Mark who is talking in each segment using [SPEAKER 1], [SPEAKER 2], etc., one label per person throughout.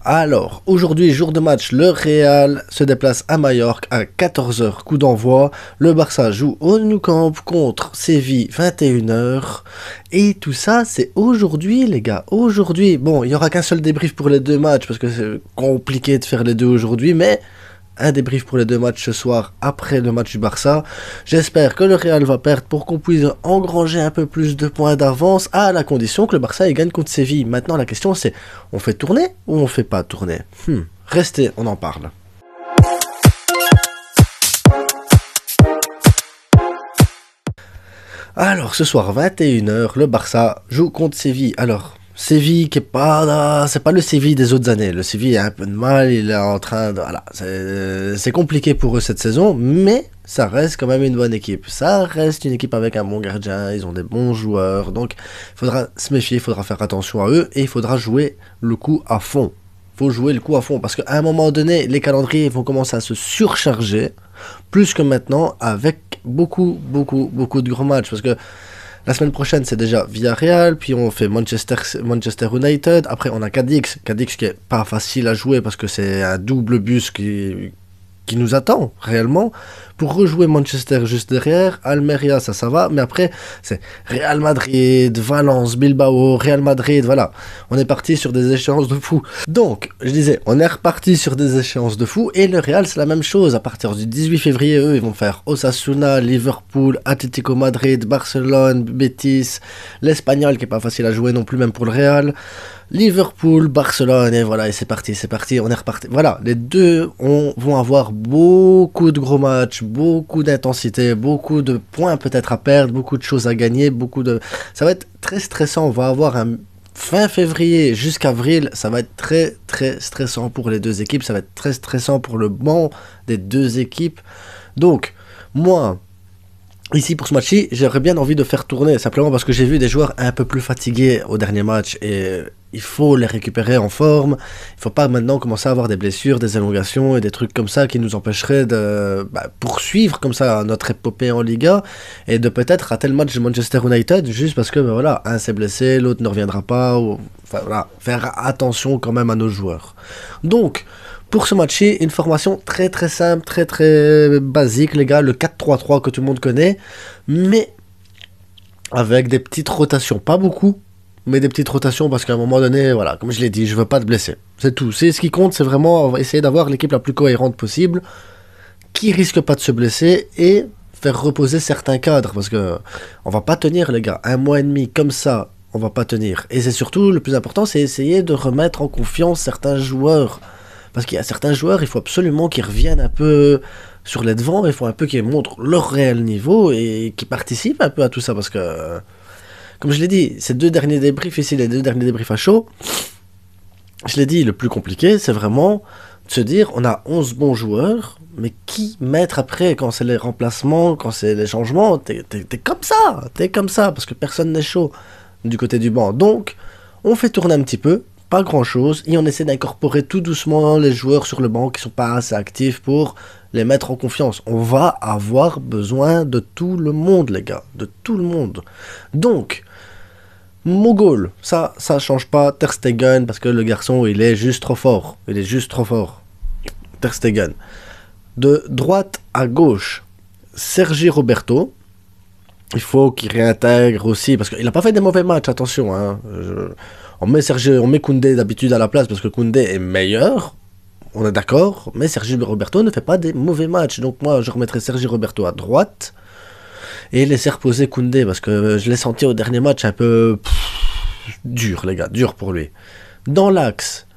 [SPEAKER 1] Alors, aujourd'hui, jour de match, le Real se déplace à Majorque à 14 h, coup d'envoi. Le Barça joue au Nou Camp contre Séville, 21 h. Et tout ça, c'est aujourd'hui, les gars. Aujourd'hui, bon, il n'y aura qu'un seul débrief pour les deux matchs, parce que c'est compliqué de faire les deux aujourd'hui, mais un débrief pour les deux matchs ce soir après le match du Barça. J'espère que le Real va perdre pour qu'on puisse engranger un peu plus de points d'avance à la condition que le Barça gagne contre Séville. Maintenant la question c'est, on fait tourner ou on fait pas tourner? Restez, on en parle. Alors ce soir 21 h, le Barça joue contre Séville. Alors Séville qui est pas, c'est pas le Séville des autres années. Le Séville a un peu de mal, il est en train de, voilà, c'est compliqué pour eux cette saison, mais ça reste quand même une bonne équipe. Ça reste une équipe avec un bon gardien, ils ont des bons joueurs, donc il faudra se méfier, il faudra faire attention à eux et il faudra jouer le coup à fond. Faut jouer le coup à fond parce qu'à un moment donné, les calendriers vont commencer à se surcharger plus que maintenant avec beaucoup de gros matchs parce que la semaine prochaine, c'est déjà Villarreal, puis on fait Manchester United. Après, on a Cadix qui est pas facile à jouer parce que c'est un double bus qui nous attend réellement. Pour rejouer Manchester juste derrière, Almeria, ça va. Mais après, c'est Real Madrid, Valence, Bilbao, Real Madrid, voilà. On est parti sur des échéances de fou. Donc, je disais, on est reparti sur des échéances de fou. Et le Real, c'est la même chose. À partir du 18 février, eux, ils vont faire Osasuna, Liverpool, Atlético Madrid, Barcelone, Betis, l'Espagnol, qui est pas facile à jouer non plus, même pour le Real. Liverpool, Barcelone, et voilà, et c'est parti, on est reparti. Voilà, les deux vont avoir beaucoup de gros matchs, beaucoup d'intensité, beaucoup de points peut-être à perdre, beaucoup de choses à gagner, ça va être très stressant. On va avoir un fin février jusqu'avril, ça va être très stressant pour les deux équipes, ça va être très stressant pour le banc des deux équipes. Donc, moi, ici pour ce match-ci, j'aurais bien envie de faire tourner, simplement parce que j'ai vu des joueurs un peu plus fatigués au dernier match et il faut les récupérer en forme. Il faut pas maintenant commencer à avoir des blessures, des élongations et des trucs comme ça qui nous empêcheraient de poursuivre comme ça notre épopée en Liga et de peut-être rater le match de Manchester United juste parce que voilà, un s'est blessé, l'autre ne reviendra pas. Enfin voilà, faire attention quand même à nos joueurs. Donc, pour ce match-ci, une formation très simple, très basique, les gars, le 4-3-3 que tout le monde connaît, mais avec des petites rotations, pas beaucoup, mais des petites rotations parce qu'à un moment donné, voilà, comme je l'ai dit, je veux pas te blesser. C'est tout. C'est ce qui compte, c'est vraiment essayer d'avoir l'équipe la plus cohérente possible, qui risque pas de se blesser et faire reposer certains cadres parce que on va pas tenir, les gars. Un mois et demi comme ça, on va pas tenir. Et c'est surtout le plus important, c'est essayer de remettre en confiance certains joueurs. Parce qu'il y a certains joueurs, il faut absolument qu'ils reviennent un peu sur les devants, il faut un peu qu'ils montrent leur réel niveau et qu'ils participent un peu à tout ça. Parce que, comme je l'ai dit, ces deux derniers débriefs ici, les deux derniers débriefs à chaud, je l'ai dit, le plus compliqué, c'est vraiment de se dire, on a 11 bons joueurs, mais qui mettre après, quand c'est les remplacements, quand c'est les changements, t'es comme ça, parce que personne n'est chaud du côté du banc. Donc, on fait tourner un petit peu, pas grand chose, et on essaie d'incorporer tout doucement les joueurs sur le banc qui sont pas assez actifs pour les mettre en confiance. On va avoir besoin de tout le monde, les gars, de tout le monde. Donc, mon goal, ça change pas, Ter Stegen, parce que le garçon, il est juste trop fort, Ter Stegen. De droite à gauche, Sergi Roberto, il faut qu'il réintègre aussi, parce qu'il n'a pas fait des mauvais matchs, attention, hein. On met Koundé d'habitude à la place parce que Koundé est meilleur, on est d'accord, mais Sergi Roberto ne fait pas des mauvais matchs. Donc moi, je remettrai Sergi Roberto à droite et laisser reposer Koundé parce que je l'ai senti au dernier match un peu dur, les gars, dur pour lui. Dans l'axe,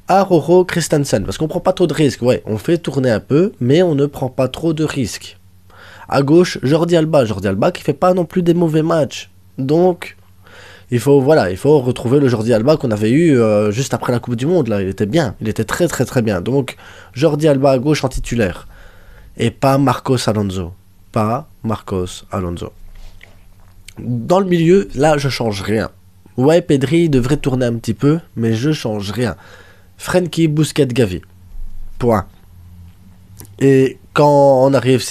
[SPEAKER 1] Aroro Christensen, parce qu'on prend pas trop de risques. Ouais, on fait tourner un peu, mais on ne prend pas trop de risques. À gauche, Jordi Alba qui fait pas non plus des mauvais matchs. Donc, il faut retrouver le Jordi Alba qu'on avait eu juste après la Coupe du Monde. Là, il était bien, il était très bien. Donc, Jordi Alba à gauche en titulaire. Et pas Marcos Alonso. Dans le milieu, là, je change rien. Ouais, Pedri devrait tourner un petit peu, mais je change rien. Frenkie, Busquets, Gavi. Point. Et quand on arrive,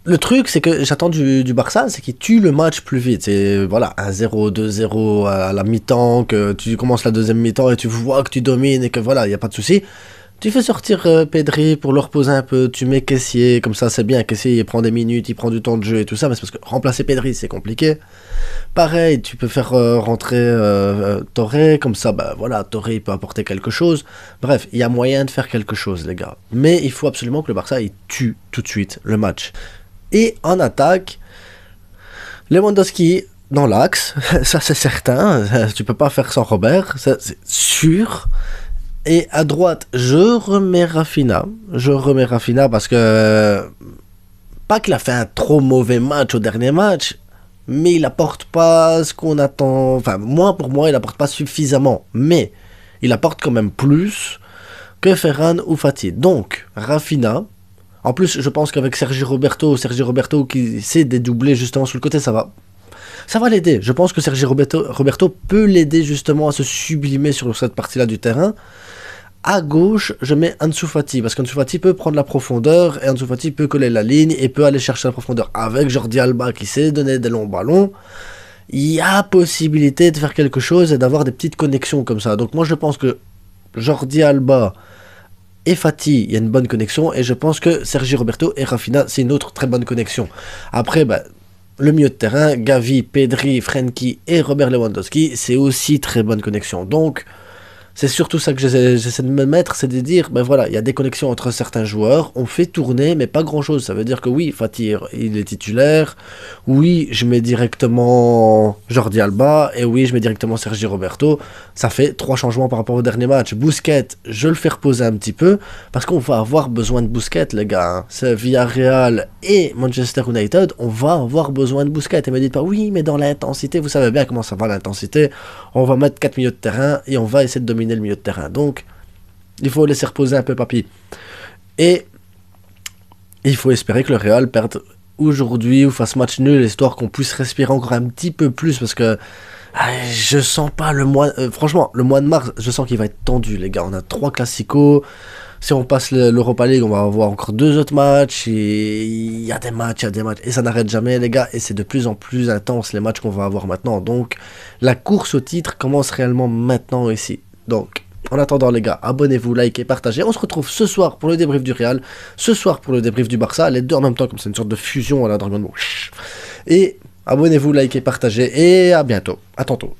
[SPEAKER 1] Le truc, c'est que j'attends du Barça, c'est qu'il tue le match plus vite. C'est voilà, 1-0, 2-0 à la mi-temps, que tu commences la deuxième mi-temps et tu vois que tu domines et que voilà, il n'y a pas de souci. Tu fais sortir Pedri pour le reposer un peu, tu mets Kessié, comme ça c'est bien, Kessié il prend des minutes, il prend du temps de jeu et tout ça, mais c'est parce que remplacer Pedri c'est compliqué. Pareil, tu peux faire rentrer Torre, comme ça, bah voilà, Torre il peut apporter quelque chose. Bref, il y a moyen de faire quelque chose les gars. Mais il faut absolument que le Barça il tue tout de suite le match. Et en attaque, Lewandowski dans l'axe, ça c'est certain, tu peux pas faire sans Robert, ça c'est sûr. Et à droite, je remets Rafinha. Je remets Rafinha parce que pas qu'il a fait un trop mauvais match au dernier match, mais il apporte pas ce qu'on attend. Enfin, moi pour moi, il apporte pas suffisamment, mais il apporte quand même plus que Ferran ou Fati. Donc Rafinha. En plus, je pense qu'avec Sergi Roberto qui sait dédoubler justement sur le côté, ça va l'aider. Je pense que Roberto peut l'aider justement à se sublimer sur cette partie-là du terrain. À gauche, je mets Ansu Fati, parce qu'Ansu Fati peut prendre la profondeur, et Ansu Fati peut coller la ligne, et peut aller chercher la profondeur. Avec Jordi Alba qui sait donner des longs ballons, il y a possibilité de faire quelque chose et d'avoir des petites connexions comme ça. Donc moi je pense que Jordi Alba et Fati, il y a une bonne connexion, et je pense que Sergi Roberto et Rafinha, c'est une autre très bonne connexion. Après, bah, le milieu de terrain, Gavi, Pedri, Frenkie et Robert Lewandowski, c'est aussi très bonne connexion. Donc, c'est surtout ça que j'essaie de me mettre, c'est de dire, ben voilà, il y a des connexions entre certains joueurs, on fait tourner, mais pas grand-chose. Ça veut dire que oui, Fatih, il est titulaire, oui, je mets directement Jordi Alba, et oui, je mets directement Sergi Roberto. Ça fait 3 changements par rapport au dernier match. Busquets, je le fais reposer un petit peu, parce qu'on va avoir besoin de Busquets, les gars. Hein. C'est Villarreal et Manchester United, on va avoir besoin de Busquets. Et me dites pas, oui, mais dans l'intensité, vous savez bien comment ça va l'intensité. On va mettre 4 milieux de terrain, et on va essayer de dominer le milieu de terrain. Donc, il faut laisser reposer un peu papy. Et il faut espérer que le Real perde aujourd'hui ou fasse match nul, histoire qu'on puisse respirer encore un petit peu plus, parce que je sens pas le mois... franchement, le mois de mars, je sens qu'il va être tendu, les gars. On a 3 classicos. Si on passe l'Europa League, on va avoir encore 2 autres matchs. Et il y a des matchs, il y a des matchs. Et ça n'arrête jamais, les gars. Et c'est de plus en plus intense, les matchs qu'on va avoir maintenant. Donc, la course au titre commence réellement maintenant ici. Donc, en attendant les gars, abonnez-vous, likez, partagez. On se retrouve ce soir pour le débrief du Real, ce soir pour le débrief du Barça, les deux en même temps, comme c'est une sorte de fusion à la Dragon Ball. Et abonnez-vous, likez, partagez, et à bientôt. À tantôt.